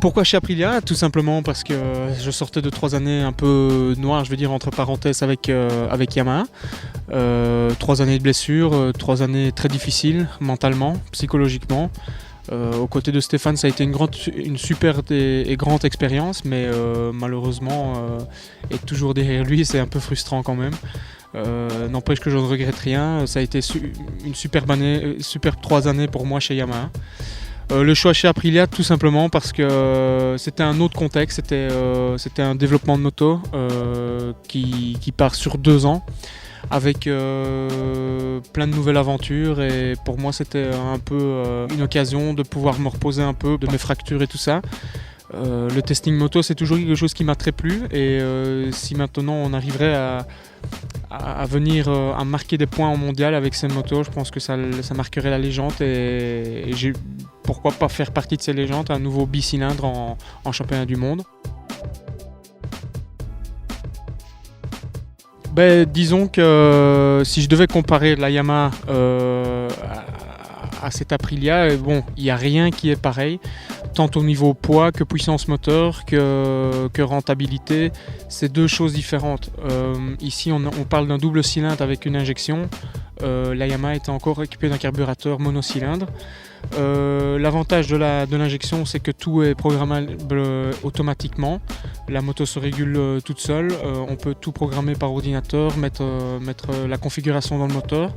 Pourquoi chez Aprilia? Tout simplement parce que je sortais de 3 années un peu noires, je veux dire entre parenthèses, avec Yamaha. 3 années de blessures, 3 années très difficiles mentalement, psychologiquement. Aux côtés de Stéphane, ça a été une super et grande expérience, mais malheureusement, être toujours derrière lui, c'est un peu frustrant quand même. N'empêche que je ne regrette rien, ça a été une superbe 3 années pour moi chez Yamaha. Le choix chez Aprilia, tout simplement parce que c'était un autre contexte, c'était un développement de moto qui part sur 2 ans avec plein de nouvelles aventures, et pour moi c'était un peu une occasion de pouvoir me reposer un peu de mes fractures et tout ça. Le testing moto, c'est toujours quelque chose qui m'a très plu, et si maintenant on arriverait à venir à marquer des points en mondial avec ces motos, je pense que ça marquerait la légende, et pourquoi pas faire partie de ces légendes, un nouveau bicylindre en championnat du monde. Disons que si je devais comparer la Yamaha à cette Aprilia, il n'y a rien qui est pareil, tant au niveau poids que puissance moteur que rentabilité. C'est 2 choses différentes. Ici on parle d'un double cylindre avec une injection. La Yamaha était encore équipée d'un carburateur monocylindre. L'avantage de l'injection, c'est que tout est programmable automatiquement. La moto se régule toute seule. On peut tout programmer par ordinateur, mettre la configuration dans le moteur.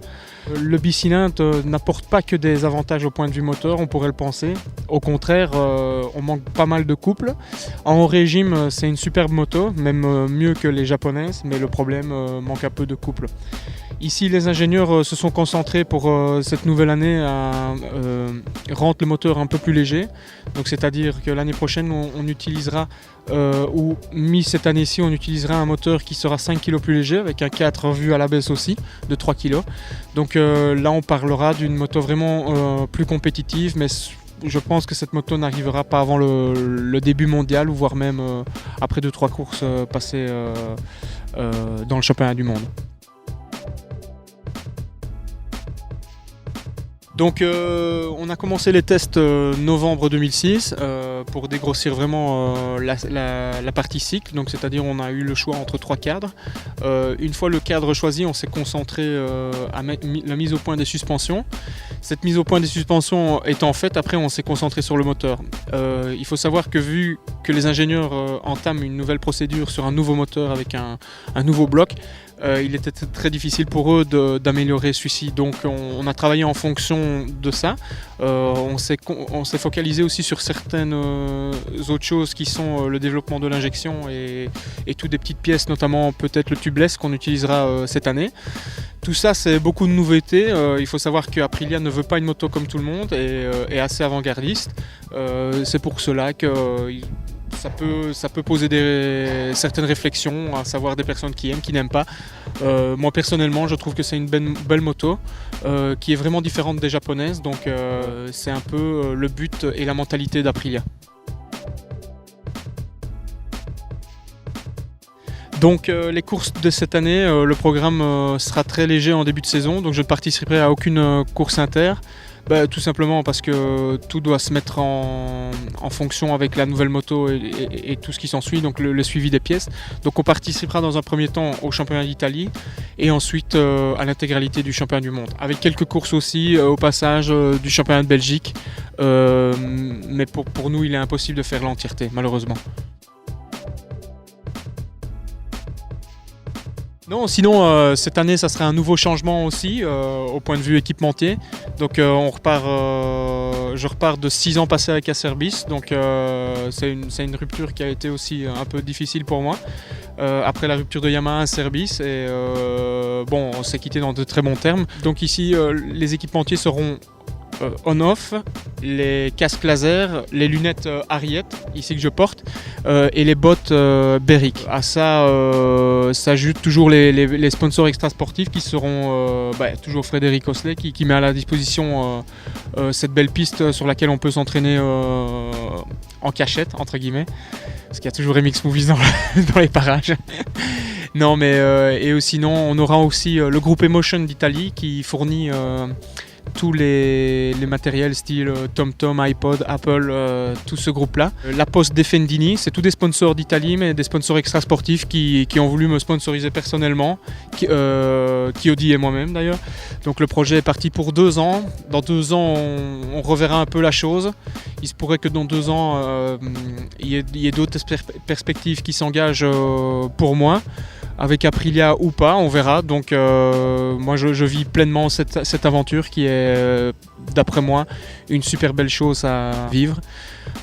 Le bicylindre n'apporte pas que des avantages au point de vue moteur, on pourrait le penser. Au contraire, on manque pas mal de couple. En régime, c'est une superbe moto, même mieux que les japonaises, mais le problème manque un peu de couple. Ici, les ingénieurs se sont concentrés pour cette nouvelle année à rendre le moteur un peu plus léger. Donc, c'est-à-dire que l'année prochaine, on utilisera, ou cette année-ci, on utilisera un moteur qui sera 5 kg plus léger, avec un 4 revu à la baisse aussi, de 3 kg. Donc là, on parlera d'une moto vraiment plus compétitive, mais je pense que cette moto n'arrivera pas avant le début mondial, ou voire même après 2-3 courses passées dans le championnat du monde. Donc on a commencé les tests novembre 2006 pour dégrossir vraiment la partie cycle, donc c'est-à-dire on a eu le choix entre 3 cadres. Une fois le cadre choisi, on s'est concentré à la mise au point des suspensions. Cette mise au point des suspensions étant faite, après on s'est concentré sur le moteur. Il faut savoir que vu que les ingénieurs entament une nouvelle procédure sur un nouveau moteur avec un nouveau bloc, il était très difficile pour eux d'améliorer celui-ci, donc on a travaillé en fonction de ça. On s'est focalisé aussi sur certaines autres choses qui sont le développement de l'injection et toutes des petites pièces, notamment peut-être le tubeless qu'on utilisera cette année. Tout ça, c'est beaucoup de nouveautés. Il faut savoir qu'Aprilia ne veut pas une moto comme tout le monde et est assez avant-gardiste. C'est pour cela que ça peut poser certaines réflexions, à savoir des personnes qui aiment, qui n'aiment pas. Moi personnellement, je trouve que c'est une belle moto qui est vraiment différente des japonaises, donc c'est un peu le but et la mentalité d'Aprilia. Donc les courses de cette année, le programme sera très léger en début de saison, donc je ne participerai à aucune course inter. Tout simplement parce que tout doit se mettre en fonction avec la nouvelle moto et tout ce qui s'ensuit, donc le suivi des pièces. Donc on participera dans un premier temps au championnat d'Italie et ensuite à l'intégralité du championnat du monde, avec quelques courses aussi au passage du championnat de Belgique, mais pour nous il est impossible de faire l'entièreté malheureusement. Non, sinon cette année ça sera un nouveau changement aussi au point de vue équipementier. Donc je repars de 6 ans passés avec Acerbis, donc c'est une rupture qui a été aussi un peu difficile pour moi. Après la rupture de Yamaha Acerbis, et on s'est quitté dans de très bons termes. Donc ici les équipementiers seront on-off, les casques laser, les lunettes Ariette, ici que je porte, et les bottes Beric. À ça s'ajoutent toujours les sponsors extra sportifs qui seront toujours Frédéric Oslet qui met à la disposition cette belle piste sur laquelle on peut s'entraîner en cachette, entre guillemets, parce qu'il y a toujours MX Movies dans les parages. Non, mais sinon on aura aussi le groupe Emotion d'Italie qui fournit tous les matériels style TomTom, iPod, Apple, tout ce groupe-là. La Poste Defendini, c'est tous des sponsors d'Italie, mais des sponsors extra-sportifs qui ont voulu me sponsoriser personnellement, Kiodi et moi-même d'ailleurs. Donc le projet est parti pour 2 ans. Dans 2 ans, on reverra un peu la chose. Il se pourrait que dans 2 ans, il y ait d'autres perspectives qui s'engagent pour moi. Avec Aprilia ou pas, on verra. Donc moi je vis pleinement cette aventure qui est, d'après moi, une super belle chose à vivre.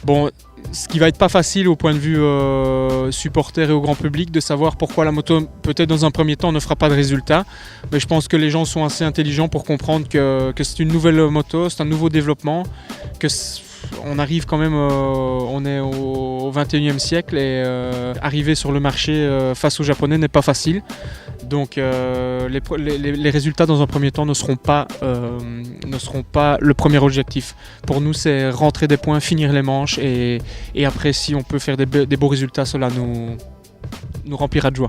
Bon, ce qui va être pas facile au point de vue supporter et au grand public de savoir pourquoi la moto, peut-être dans un premier temps, ne fera pas de résultat. Mais je pense que les gens sont assez intelligents pour comprendre que c'est une nouvelle moto, c'est un nouveau développement, que on arrive quand même, on est au 21e siècle et arriver sur le marché face aux Japonais n'est pas facile. Donc les résultats dans un premier temps ne seront pas le premier objectif. Pour nous, c'est rentrer des points, finir les manches et après, si on peut faire des beaux résultats, cela nous remplira de joie.